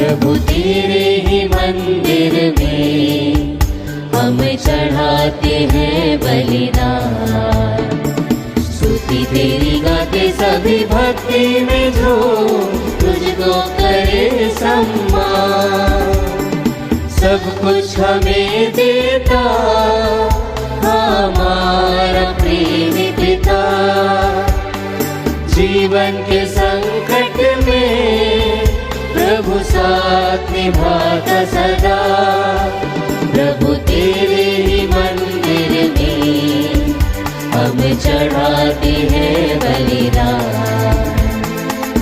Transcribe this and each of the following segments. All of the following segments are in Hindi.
प्रभु तेरे ही मंदिर में हम चढ़ाते हैं बलिदान। स्तुति तेरी गाते सभी भक्ति में जो तुझको करे सम्मान। सब कुछ हमें देता हमारा प्रेमी पिता। जीवन के संकट में प्रभु साथ निभाता सदा। प्रभु तेरे ही मंदिर में हम चढ़ाते हैं बलिदान।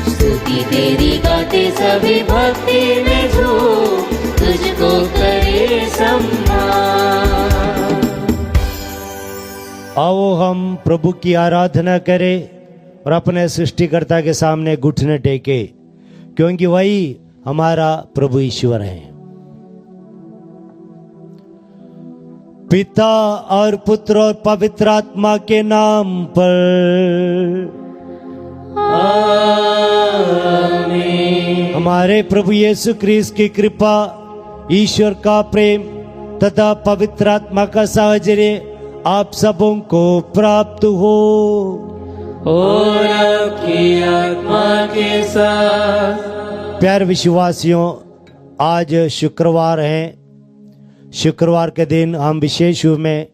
स्तुति तेरी गाते सभी भक्ति में जो तुझको करे सम्मान। आओ हम प्रभु की आराधना करें और अपने सृष्टिकर्ता के सामने घुटने टेके, क्योंकि वही हमारा प्रभु ईश्वर है। पिता और पुत्र और पवित्र आत्मा के नाम पर आमीन। हमारे प्रभु यीशु ख्रीस्त की कृपा, ईश्वर का प्रेम तथा पवित्र आत्मा का साहचर्य आप सबों को प्राप्त हो और आपकी आत्मा के साथ। प्यारे विश्वासियों, आज शुक्रवार है। शुक्रवार के दिन हम विशेष रूप में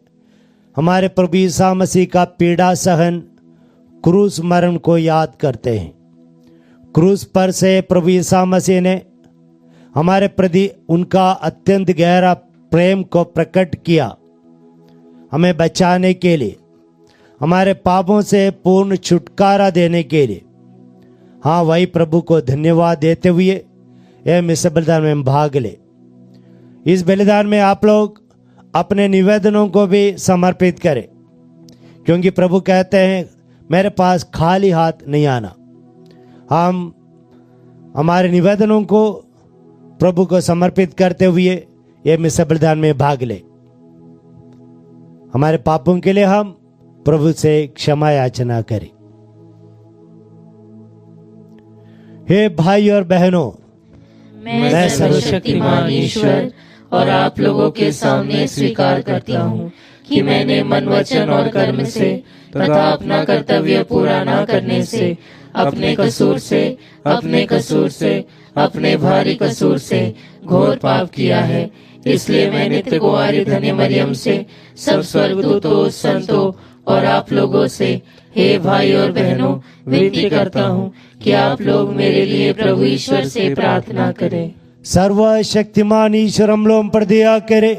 हमारे प्रभु यीशु मसीह का पीड़ा सहन, क्रूस मरण को याद करते हैं। क्रूस पर से प्रभु यीशु मसीह ने हमारे प्रति उनका अत्यंत गहरा प्रेम को प्रकट किया, हमें बचाने के लिए, हमारे पापों से पूर्ण छुटकारा देने के लिए। हाँ, वही प्रभु को धन्यवाद देते हुए इस बलिदान में भाग ले। इस बलिदान में आप लोग अपने निवेदनों को भी समर्पित करें, क्योंकि प्रभु कहते हैं मेरे पास खाली हाथ नहीं आना। हम हमारे निवेदनों को प्रभु को समर्पित करते हुए ये मिस बलिदान में भाग ले। हमारे पापों के लिए हम प्रभु से क्षमा याचना करें। हे भाई और बहनों, मैं सर्वशक्तिमान ईश्वर और आप लोगों के सामने स्वीकार करता हूँ कि मैंने मन, वचन और कर्म से तथा अपना कर्तव्य पूरा न करने से, अपने कसूर से, अपने भारी कसूर से घोर पाप किया है। इसलिए मैं नित्य कुंवारी धन्य मरियम से, सब स्वर्गदूतों, संतों और आप लोगों से, हे भाई और बहनों, विनती करता हूँ कि आप लोग मेरे लिए प्रभु ईश्वर से प्रार्थना करें। सर्वशक्तिमान ईश्वर हम लोगों पर दया करे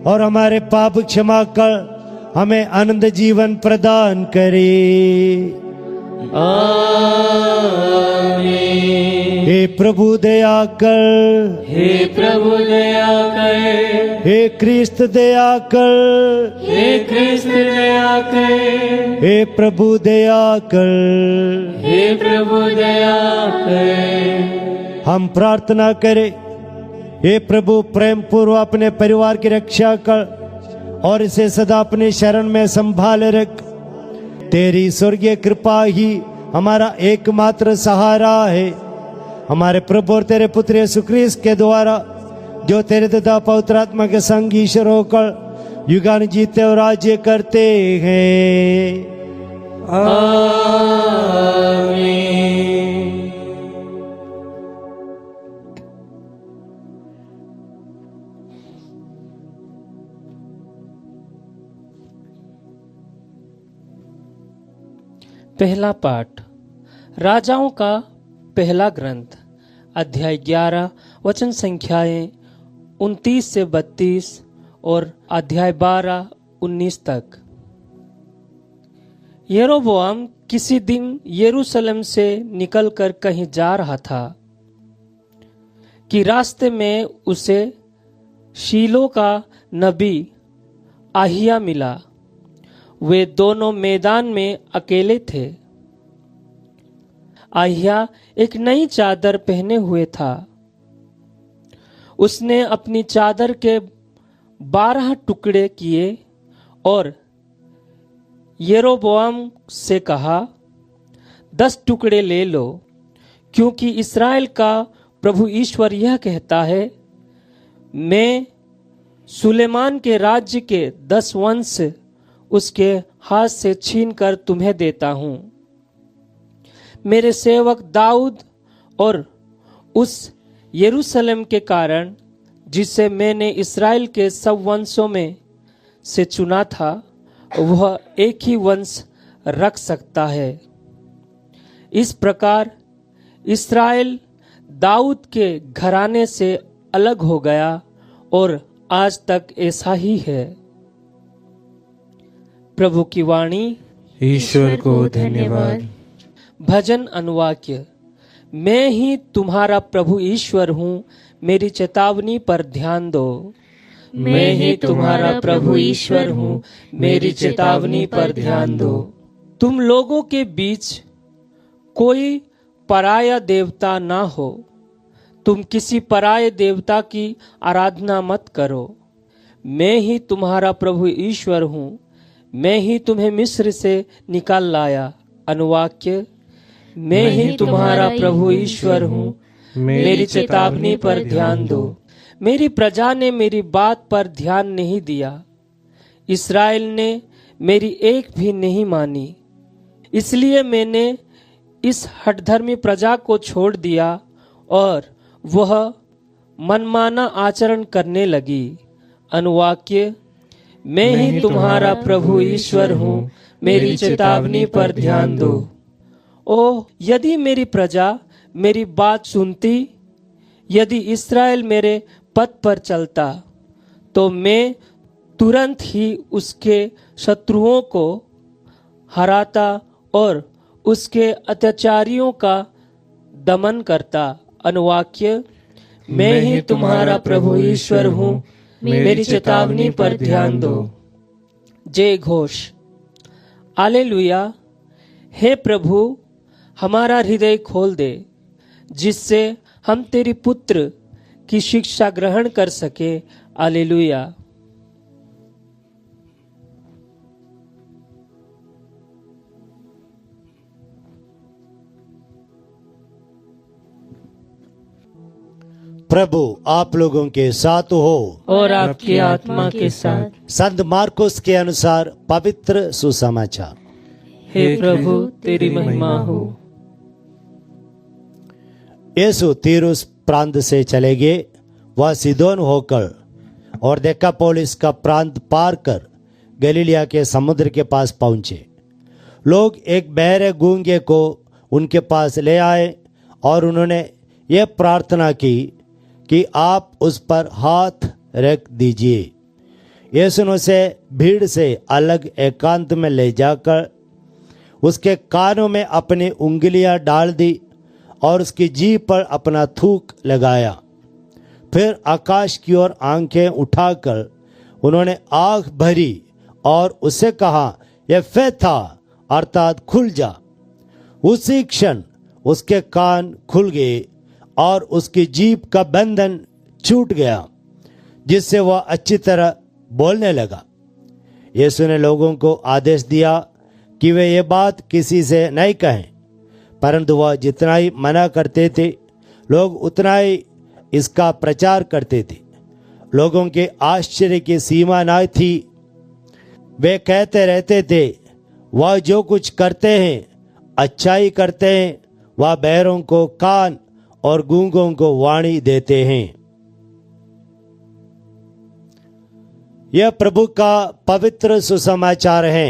और हमारे पाप क्षमा कर हमें आनंद जीवन प्रदान करे। आमीन। हे प्रभु दया कर, हे प्रभु दया कर, हे ख्रिस्त दया कर, हे ख्रिस्त दया कर, हे प्रभु दया कर, हे प्रभु दया कर। हम प्रार्थना करें। हे प्रभु, प्रेम पूर्व अपने परिवार की रक्षा कर और इसे सदा अपने शरण में संभाल रख। तेरी स्वर्गीय कृपा ही हमारा एकमात्र सहारा है। हमारे प्रभु और तेरे पुत्र यीशु ख्रीस्त के द्वारा, जो तेरे तथा पवित्र आत्मा के संग ईश्वर होकर युगान जीते और राज्य करते हैं। आमीन। पहला पाठ राजाओं का पहला ग्रंथ, अध्याय 11, वचन संख्याएं 29 से 32 और अध्याय 12, 19 तक। यरोबोआम किसी दिन यरूशलेम से निकलकर कहीं जा रहा था कि रास्ते में उसे शीलो का नबी आहिया मिला। वे दोनों मैदान में अकेले थे। आहिया एक नई चादर पहने हुए था। उसने अपनी चादर के 12 टुकड़े किए और यरोबोआम से कहा, 10 टुकड़े ले लो, क्योंकि इस्राएल का प्रभु ईश्वर यह कहता है, मैं सुलेमान के राज्य के 10 वंश उसके हाथ से छीनकर तुम्हें देता हूं। मेरे सेवक दाऊद और उस यरूशलेम के कारण जिसे मैंने इस्राएल के सब वंशों में से चुना था, वह एक ही वंश रख सकता है। इस प्रकार इस्राएल दाऊद के घराने से अलग हो गया और आज तक ऐसा ही है। प्रभु की वाणी। ईश्वर को धन्यवाद। भजन अनुवाक्य। मैं ही तुम्हारा प्रभु ईश्वर हूँ, मेरी चेतावनी पर ध्यान दो। मैं ही तुम्हारा प्रभु ईश्वर हूँ, मेरी चेतावनी पर ध्यान दो। तुम लोगों के बीच कोई पराया देवता ना हो। तुम किसी पराये देवता की आराधना मत करो। मैं ही तुम्हारा प्रभु ईश्वर हूँ, मैं ही तुम्हें मिस्र से निकाल लाया। अनुवाक्य। मैं ही तुम्हारा प्रभु ईश्वर हूँ, मेरी चेतावनी पर ध्यान दो। मेरी प्रजा ने मेरी बात पर ध्यान नहीं दिया, इस्राएल ने मेरी एक भी नहीं मानी। इसलिए मैंने इस हठधर्मी प्रजा को छोड़ दिया और वह मनमाना आचरण करने लगी। अनुवाक्य। मैं ही तुम्हारा प्रभु ईश्वर हूँ, मेरी चेतावनी पर ध्यान दो। ओह, यदि मेरी प्रजा मेरी बात सुनती, यदि इस्राएल मेरे पथ पर चलता, तो मैं तुरंत ही उसके शत्रुओं को हराता और उसके अत्याचारियों का दमन करता। अनुवाक्य। मैं ही तुम्हारा प्रभु ईश्वर हूँ, मेरी चेतावनी पर ध्यान दो। जय घोष। हालेलुया। हे प्रभु, हमारा हृदय खोल दे, जिससे हम तेरी पुत्र की शिक्षा ग्रहण कर सके। हालेलुया। प्रभु आप लोगों के साथ हो और आपकी आत्मा के साथ। संत मार्कुस के अनुसार पवित्र सुसमाचार। हे प्रभु तेरी महिमा हो। यीशु तीरुस प्रांत से चले गए। वह सिदोन होकर और देकापोलिस का प्रांत पार कर गलीलिया के समुद्र के पास पहुंचे। लोग एक बहरे गूंगे को उनके पास ले आए और उन्होंने ये प्रार्थना की कि आप उस पर हाथ रख दीजिए। यीशु ने उसे भीड़ से अलग एकांत में ले जाकर उसके कानों में अपनी उंगलियां डाल दी और उसकी जीभ पर अपना थूक लगाया। फिर आकाश की ओर आंखें उठाकर उन्होंने आँख भरी और उससे कहा, एफेथा, अर्थात खुल जा। उसी क्षण उसके कान खुल गए और उसकी जीभ का बंधन छूट गया, जिससे वह अच्छी तरह बोलने लगा। यीशु ने लोगों को आदेश दिया कि वे ये बात किसी से नहीं कहें, परंतु वह जितना ही मना करते थे, लोग उतना ही इसका प्रचार करते थे। लोगों के आश्चर्य की सीमा न थी। वे कहते रहते थे, वह जो कुछ करते हैं अच्छा ही करते हैं। वह बहरों को कान और गूंगों को वाणी देते हैं। यह प्रभु का पवित्र सुसमाचार है।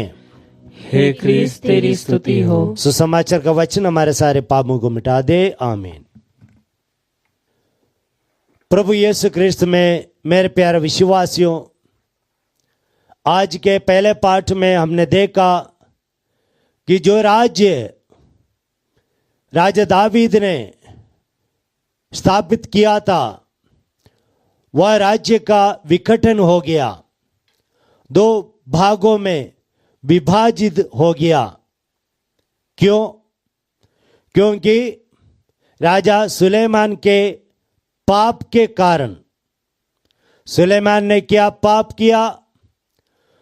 हे क्रिस्त तेरी स्तुति हो। सुसमाचार का वचन हमारे सारे पापों को मिटा दे। आमीन। प्रभु यीशु क्रिस्त में मेरे प्यारे विश्वासियों, आज के पहले पाठ में हमने देखा कि जो राज्य राजा दावीद ने स्थापित किया था, वह राज्य का विघटन हो गया, दो भागों में विभाजित हो गया। क्यों? क्योंकि राजा सुलेमान के पाप के कारण। सुलेमान ने क्या पाप किया?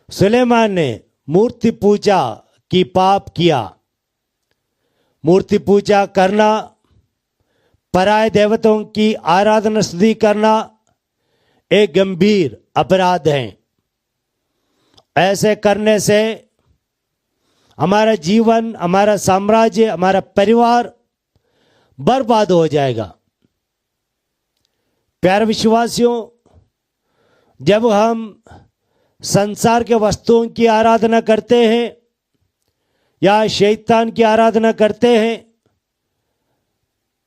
सुलेमान ने मूर्ति पूजा की पाप किया। मूर्ति पूजा करना पराये देवताओं की आराधना स्तुति करना एक गंभीर अपराध है। ऐसे करने से हमारा जीवन, हमारा साम्राज्य, हमारा परिवार बर्बाद हो जाएगा। प्यारे विश्वासियों, जब हम संसार के वस्तुओं की आराधना करते हैं या शैतान की आराधना करते हैं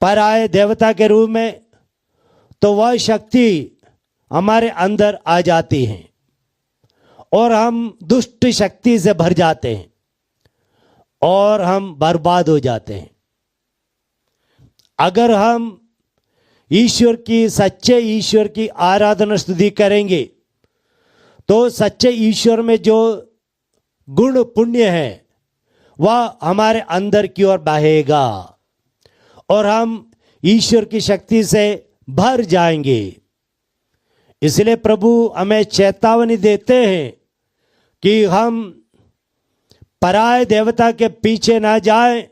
पराये देवता के रूप में, तो वह शक्ति हमारे अंदर आ जाती है और हम दुष्ट शक्ति से भर जाते हैं और हम बर्बाद हो जाते हैं। अगर हम ईश्वर की, सच्चे ईश्वर की आराधना स्तुति करेंगे तो सच्चे ईश्वर में जो गुण पुण्य है वह हमारे अंदर की ओर बहेगा और हम ईश्वर की शक्ति से भर जाएंगे। इसलिए प्रभु हमें चेतावनी देते हैं कि हम पराये देवता के पीछे ना जाएं।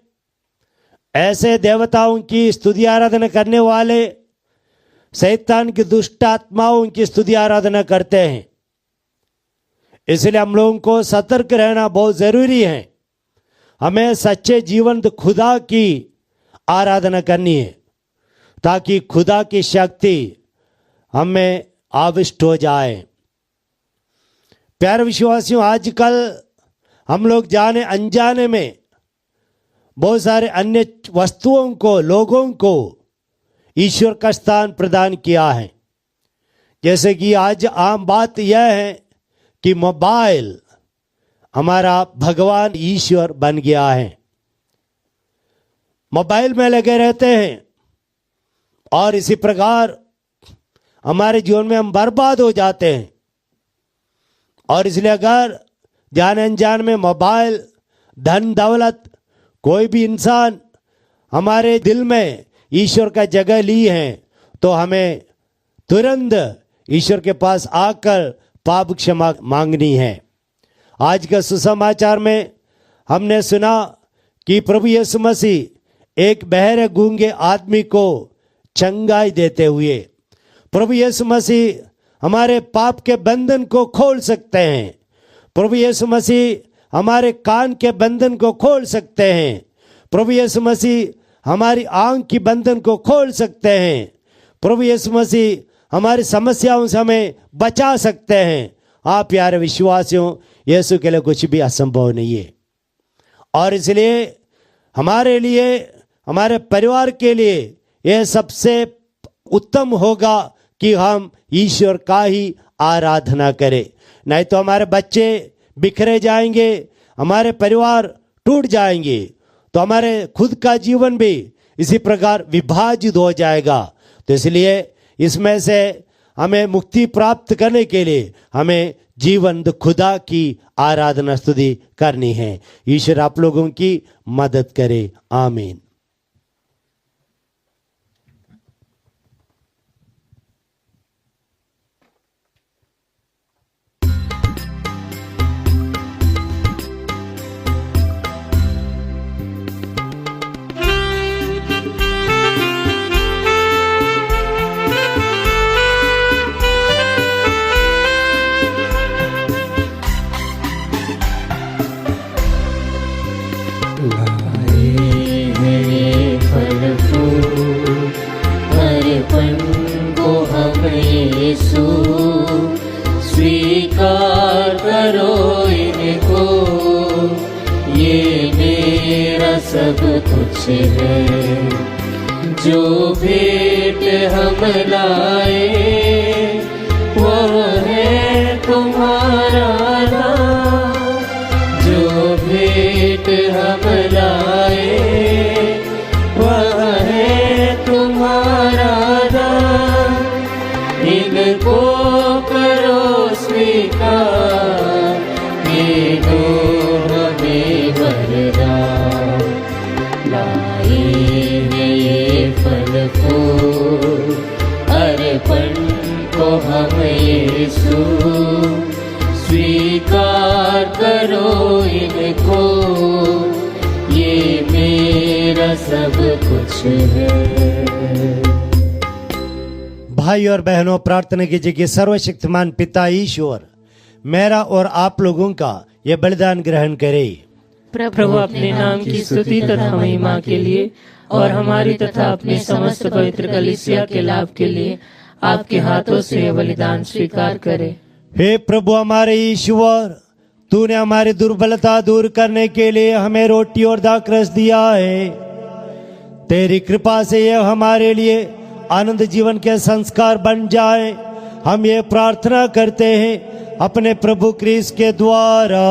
ऐसे देवताओं की स्तुति आराधना करने वाले शैतान की दुष्ट आत्माओं की स्तुति आराधना करते हैं। इसलिए हम लोगों को सतर्क रहना बहुत जरूरी है। हमें सच्चे जीवंत खुदा की आराधना करनी है ताकि खुदा की शक्ति हमें आविष्ट हो जाए। प्यारे विश्वासियों, आजकल हम लोग जाने अनजाने में बहुत सारे अन्य वस्तुओं को, लोगों को ईश्वर का स्थान प्रदान किया है। जैसे कि आज आम बात यह है कि मोबाइल हमारा भगवान ईश्वर बन गया है। मोबाइल में लगे रहते हैं और इसी प्रकार हमारे जीवन में हम बर्बाद हो जाते हैं। और इसलिए अगर जाने अनजान में मोबाइल, धन दौलत, कोई भी इंसान हमारे दिल में ईश्वर का जगह ली है तो हमें तुरंत ईश्वर के पास आकर पाप क्षमा मांगनी है। आज का सुसमाचार में हमने सुना कि प्रभु यीशु मसीह एक बहरे गूंगे आदमी को चंगाई देते हुए, प्रभु यीशु मसीह हमारे पाप के बंधन को खोल सकते हैं। प्रभु यीशु मसीह हमारे कान के बंधन को खोल सकते हैं। प्रभु यीशु मसीह हमारी आंख की बंधन को खोल सकते हैं। प्रभु यीशु मसीह हमारी समस्याओं से हमें बचा सकते हैं। आप प्यारे विश्वासियों, यीशु के लिए कुछ भी असंभव नहीं है। और इसलिए हमारे लिए, हमारे परिवार के लिए यह सबसे उत्तम होगा कि हम ईश्वर का ही आराधना करें। नहीं तो हमारे बच्चे बिखरे जाएंगे, हमारे परिवार टूट जाएंगे, तो हमारे खुद का जीवन भी इसी प्रकार विभाजित हो जाएगा। तो इसलिए इसमें से हमें मुक्ति प्राप्त करने के लिए हमें जीवंत खुदा की आराधना स्तुति करनी है। ईश्वर आप लोगों की मदद करे। आमीन। स्वीकार करो इनको, ये मेरा सब कुछ है। जो भेंट हम लाए वो है तुम्हारा नाम। जो भेंट हम लाए वह है तुम्हारा नाम। इनको करो स्वीकार, ये दो हमें वरदान। लाए हैं ये फल फूल अर्पण को हम यीशु। स्वीकार करो इनको, ये मेरा सब कुछ है। भाई और बहनों, प्रार्थना कीजिए कि सर्वशक्तिमान पिता ईश्वर मेरा और आप लोगों का ये बलिदान ग्रहण करे। प्रभु अपने नाम की स्तुति तथा महिमा के लिए और हमारी तथा अपने समस्त पवित्र कलीसिया के लाभ के लिए आपके हाथों से यह बलिदान स्वीकार करे। हे प्रभु हमारे ईश्वर, तूने हमारी दुर्बलता दूर करने के लिए हमें रोटी और दाखरस दिया है। तेरी कृपा से यह हमारे लिए आनंद जीवन के संस्कार बन जाए, हम ये प्रार्थना करते हैं अपने प्रभु क्रिस्त के द्वारा।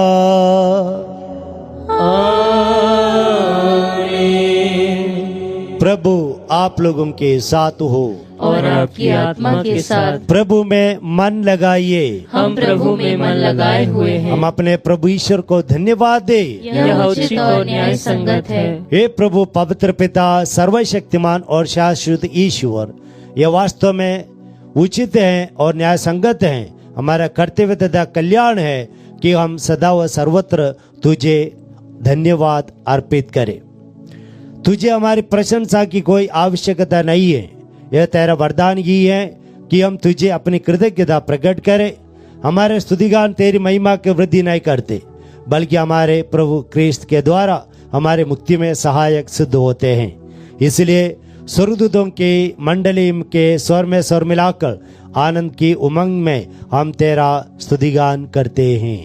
प्रभु आप लोगों के साथ हो और आपकी आत्मा के साथ। प्रभु में मन लगाइए। हम प्रभु में मन लगाए हुए हैं। हम अपने प्रभु ईश्वर को धन्यवाद दे। यह उचित और न्याय संगत है। हे प्रभु पवित्र पिता, सर्वशक्तिमान और शाश्वत ईश्वर, यह वास्तव में उचित है और न्याय संगत है। हमारा कर्तव्य तथा कल्याण है कि हम सदा व सर्वत्र तुझे धन्यवाद अर्पित करें। तुझे हमारी प्रशंसा की कोई आवश्यकता नहीं है। यह तेरा वरदान ही है कि हम तुझे अपनी कृतज्ञता प्रकट करें। हमारे स्तुतिगान तेरी महिमा की वृद्धि नहीं करते, बल्कि हमारे प्रभु क्रिस्त के द्वारा हमारे मुक्ति में सहायक सिद्ध होते हैं। इसलिए स्वर्गदूतों की मंडली के स्वर में स्वर मिलाकर आनंद की उमंग में हम तेरा स्तुतिगान करते हैं।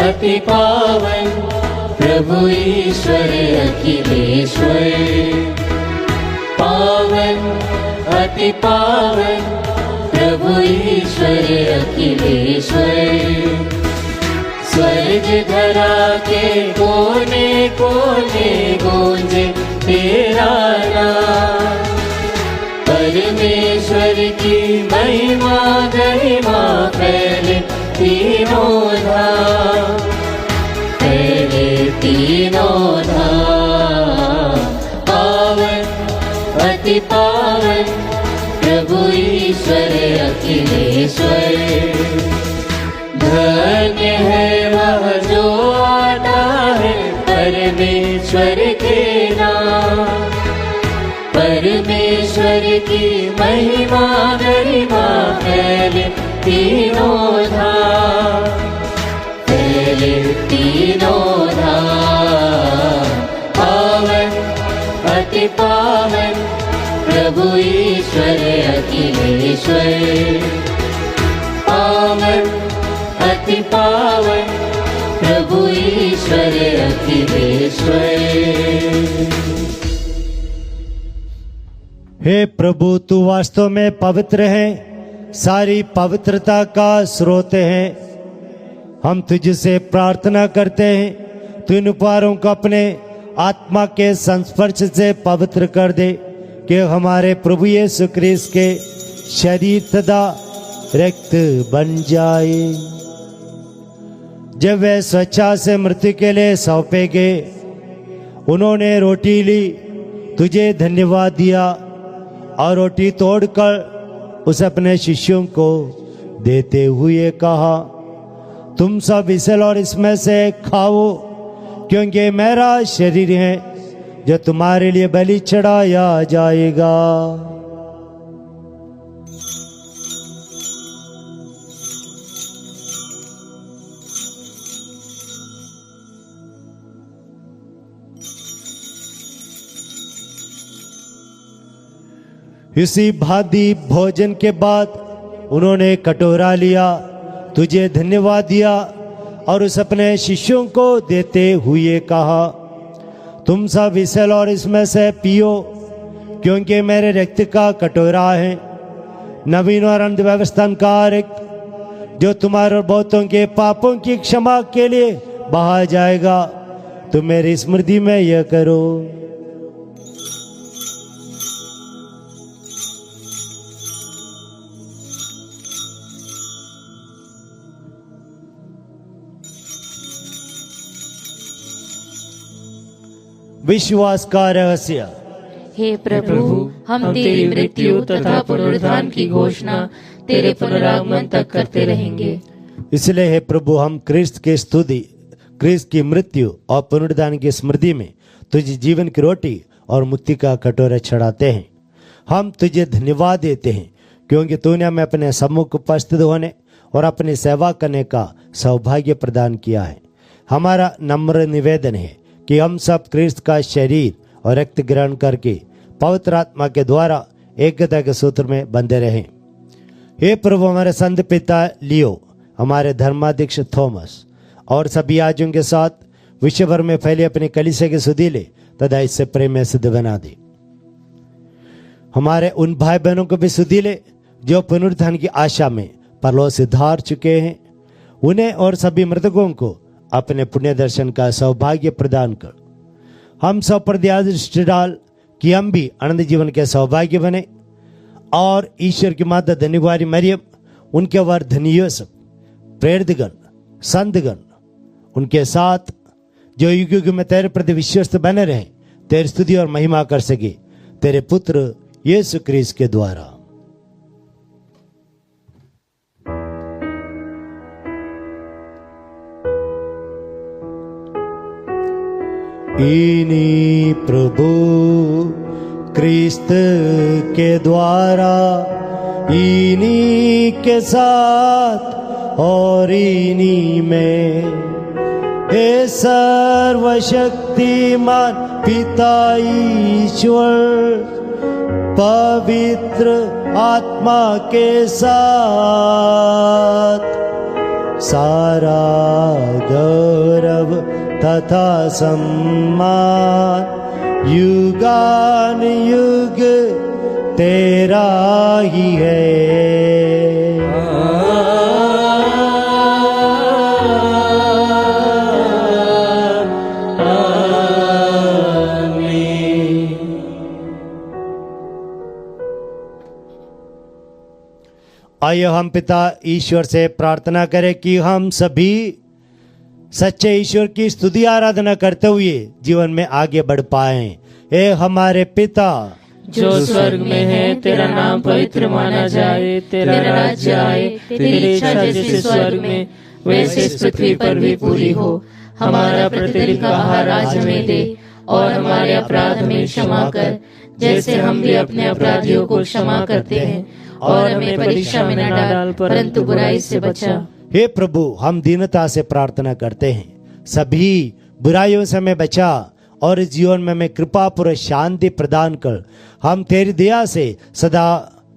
अति पावन प्रभु ईश्वर अखिलेश्वर, पावन अति पावन प्रभु ईश्वर अखिलेश्वर। स्वर्ग धरा के कोने कोने गूंजे तेरा नाम। परमेश्वर की महिमा गरिमा फैले तीनों धाम, फैले तीनों धाम। पावन अति पावन प्रभु ईश्वर अखिलेश्वर। धन्य है वह जो आता है परमेश्वर के नाम। परमेश्वर की महिमा गरिमा फैले तीनों धाम, फैले तीनों धाम। पावन अति पावन प्रभु ईश्वर अखिलेश्वर। पावन अति पावन प्रभु ईश्वर अखिलेश्वर। हे प्रभु, तू वास्तव में पवित्र है, सारी पवित्रता का स्रोत है। हम तुझसे प्रार्थना करते हैं, तू इन उपहारों को अपने आत्मा के संस्पर्श से पवित्र कर दे, कि हमारे प्रभु यीशु क्रिस्त के शरीर तथा रक्त बन जाए। जब वे स्वेच्छा से मृत्यु के लिए सौंपे गए, उन्होंने रोटी ली, तुझे धन्यवाद दिया और रोटी तोड़कर उस अपने शिष्यों को देते हुए कहा, तुम सब इसे और इसमें से खाओ, क्योंकि मेरा शरीर है जो तुम्हारे लिए बलि चढ़ाया जाएगा। इसी भांति भोजन के बाद उन्होंने कटोरा लिया, तुझे धन्यवाद दिया और उस अपने शिष्यों को देते हुए कहा, तुम सब इसे और इसमें से पियो, क्योंकि मेरे रक्त का कटोरा है, नवीन और अनंत व्यवस्था का रक्त, जो तुम्हारे और बहुतों के पापों की क्षमा के लिए बहा जाएगा। तुम मेरी स्मृति में यह करो। विश्वास का रहस्य। हे प्रभु, हम तेरी मृत्यु तथा पुनरुत्थान की घोषणा तेरे पुनरागमन तक करते रहेंगे। इसलिए हे प्रभु, हम क्रिस्त की स्तुति, क्रिस्त की मृत्यु और पुनरुत्थान की स्मृति में तुझे जीवन की रोटी और मुक्ति का कटोरा चढ़ाते हैं। हम तुझे धन्यवाद देते हैं क्योंकि तूने हमें अपने सम्मुख उपस्थित होने और अपनी सेवा करने का सौभाग्य प्रदान किया है। हमारा नम्र निवेदन है कि हम सब क्रिस्त का शरीर और रक्त ग्रहण करके पवित्र आत्मा के द्वारा एकता के सूत्र में बंधे रहें। हे प्रभु, हमारे संत पिता लियो, हमारे धर्माध्यक्ष थॉमस और सभी याजकों के साथ विश्व भर में फैली अपनी कलीसिया के सुधीले तथा इससे प्रेम में सिद्ध बना दे। हमारे उन भाई बहनों को भी सुधीले जो पुनरुत्थान की आशा में परलोक से धार चुके हैं, उन्हें और सभी मृतकों को अपने पुण्य दर्शन का सौभाग्य प्रदान कर। हम सब पर दया दृष्टि डाल कि हम भी अनंत जीवन के सौभाग्य बने और ईश्वर की माता धन्यवारी मरियम, उनके वर धनी यूसुफ, प्रेरितगण, संतगण, उनके साथ जो युग युग में तेरे प्रति विश्वस्त बने रहे, तेरी स्तुति और महिमा कर सके तेरे पुत्र यीशु क्रिस्त के द्वारा। इन्हीं प्रभु क्रिस्त के द्वारा, इन्हीं के साथ और इन्हीं में, हे सर्वशक्तिमान पिता ईश्वर, पवित्र आत्मा के साथ सारा गौरव तथा सम्मान युगान युग तेरा ही है। आइए हम पिता ईश्वर से प्रार्थना करें कि हम सभी सच्चे ईश्वर की स्तुति आराधना करते हुए जीवन में आगे बढ़ पाएं। हे हमारे पिता जो स्वर्ग में है, तेरा नाम पवित्र माना जाए, तेरा राज्य आए, तेरी इच्छा जैसे स्वर्ग में वैसे इस पृथ्वी पर भी पूरी हो। हमारा प्रतिदिन आहार आज हमें दे और हमारे अपराध हमें क्षमा कर, जैसे हम भी अपने अपराधियों को क्षमा करते हैं, और हमें परीक्षा में न डाल परंतु बुराई से बचा। हे प्रभु, हम दीनता से प्रार्थना करते हैं, सभी बुराइयों से हमें बचा और इस जीवन में हमें कृपा पूर्वक शांति प्रदान कर। हम तेरी दया से सदा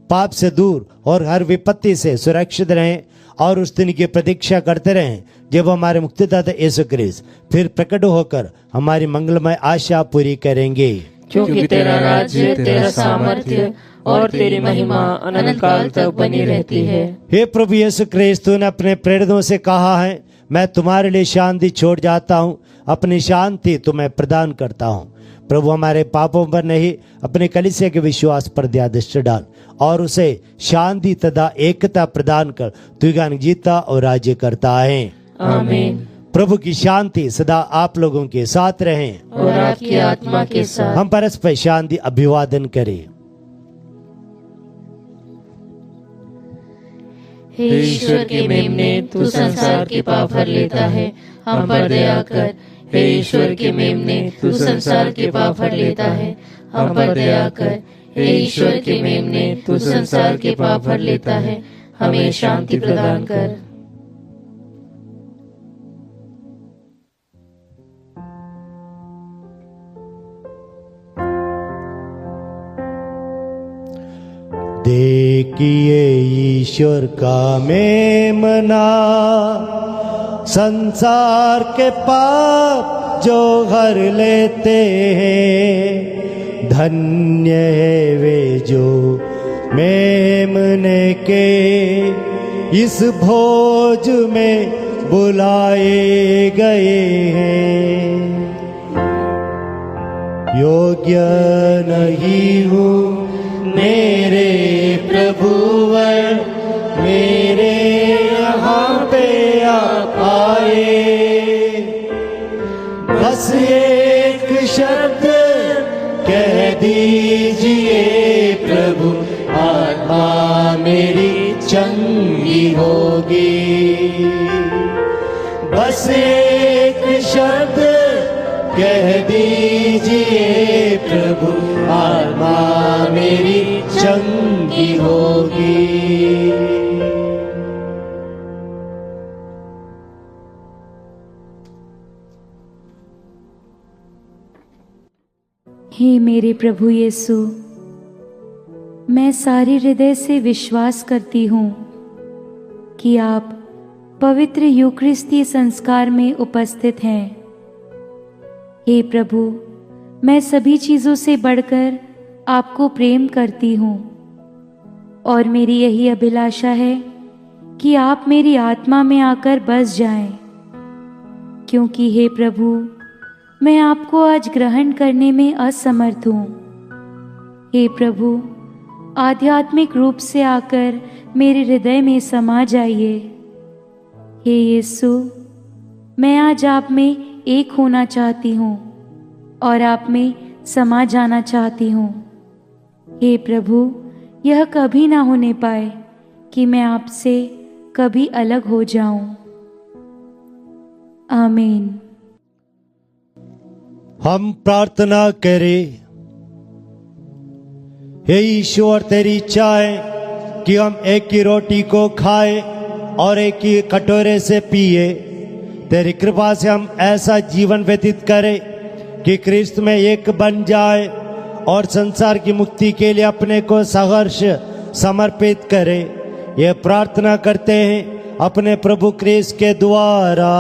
पाप से दूर और हर विपत्ति से सुरक्षित रहें और उस दिन की प्रतीक्षा करते रहें जब हमारे मुक्तिदाता यीशु क्रिस्त फिर प्रकट होकर हमारी मंगलमय आशा पूरी करेंगे। क्योंकि तेरा राज्य, तेरा सामर्थ्य और तेरी महिमा अनंत काल तक बनी रहती है। हे प्रभु यीशु क्रिस्त, तूने अपने प्रेरितों से कहा है, मैं तुम्हारे लिए शांति छोड़ जाता हूँ, अपनी शांति तुम्हें प्रदान करता हूँ। प्रभु, हमारे पापों पर नहीं, अपने कलीसिया के विश्वास पर दया दृष्टि डाल और उसे शांति तथा एकता प्रदान कर। तू ज्ञान जीता और राज्य करता है। आमीन। प्रभु की शांति सदा आप लोगों के साथ रहे और आपकी आत्मा के साथ। हम परस्पर शांति अभिवादन करें। हे ईश्वर के मेमने, तू संसार के पाप हर लेता है, हम पर दया कर। हे ईश्वर के मेमने, तू संसार के पाप हर लेता है, हम पर दया कर। हे ईश्वर के मेमने, तू संसार के पाप हर लेता है, हमें शांति प्रदान कर। देखिए ईश्वर का मेमना, संसार के पाप जो हर लेते हैं। धन्य है वे जो मेमने के इस भोज में बुलाए गए हैं। योग्य नहीं हूँ मेरे प्रभुवर, मेरे यहाँ पे आप आए। बस एक शब्द कह दीजिए प्रभु, आत्मा मेरी चंगी होगी। बस एक शब्द कह दीजिए प्रभु, आत्मा मेरी चंगी होगी। हे मेरे प्रभु यीशु, मैं सारे हृदय से विश्वास करती हूँ कि आप पवित्र यूकरिस्ती संस्कार में उपस्थित हैं। हे प्रभु, मैं सभी चीज़ों से बढ़कर आपको प्रेम करती हूँ और मेरी यही अभिलाषा है कि आप मेरी आत्मा में आकर बस जाएं, क्योंकि हे प्रभु, मैं आपको आज ग्रहण करने में असमर्थ हूँ। हे प्रभु, आध्यात्मिक रूप से आकर मेरे हृदय में समा जाइए। हे यीशु, मैं आज आप में एक होना चाहती हूँ और आप में समा जाना चाहती हूँ। हे प्रभु, यह कभी ना होने पाए कि मैं आपसे कभी अलग हो जाऊं। आमीन। हम प्रार्थना करें। हे ईश्वर, तेरी इच्छा है कि हम एक ही रोटी को खाएं और एक ही कटोरे से पिए। तेरी कृपा से हम ऐसा जीवन व्यतीत करें कि क्रिस्त में एक बन जाए और संसार की मुक्ति के लिए अपने को सहर्ष समर्पित करें। ये प्रार्थना करते हैं अपने प्रभु क्रिस्त के द्वारा।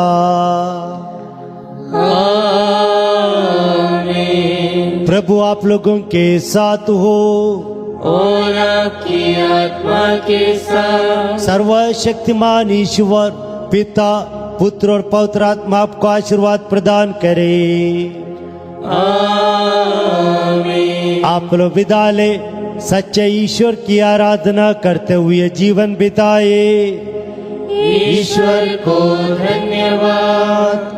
आमीन। प्रभु आप लोगों के साथ हो और आपकी आत्मा के साथ। सर्वशक्तिमान ईश्वर पिता, पुत्र और पवित्र आत्मा आपको आशीर्वाद प्रदान करे। आमीन। आप लोग विदा ले सच्चे ईश्वर की आराधना करते हुए जीवन बिताए। ईश्वर को धन्यवाद।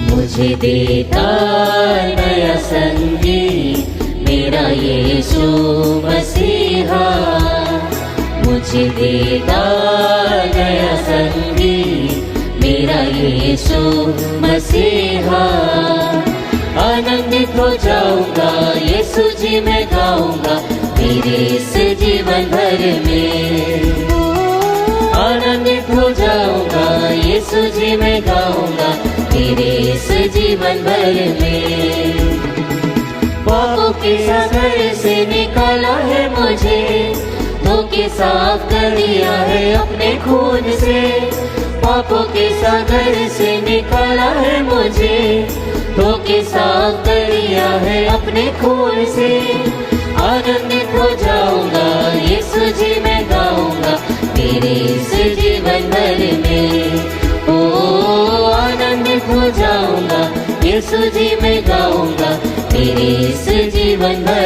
मुझे देता नया संगीत मेरा यीशु मसीहा। मुझे देता नया संगीत मेरा यीशु मसीहा। आनंदित हो जाऊंगा यीशु जी मैं गाऊंगा मेरे इस जीवन भर में। आनंदित हो जाऊंगा यीशु जी मैं गाऊंगा तेरे इस जीवन भर में। पापों के सागर से निकाला है मुझे, धोखे साफ कर दिया है अपने खून से। पापों के सागर से निकाला है मुझे, धोखे साफ कर दिया है अपने खून से। आनंदित हो जाऊंगा यीशु जी मैं गाऊंगा तेरे इस जीवन भर में। ओ आनंदित हो जाऊंगा यीशु जी मैं गाऊंगा तेरे इस जीवन भर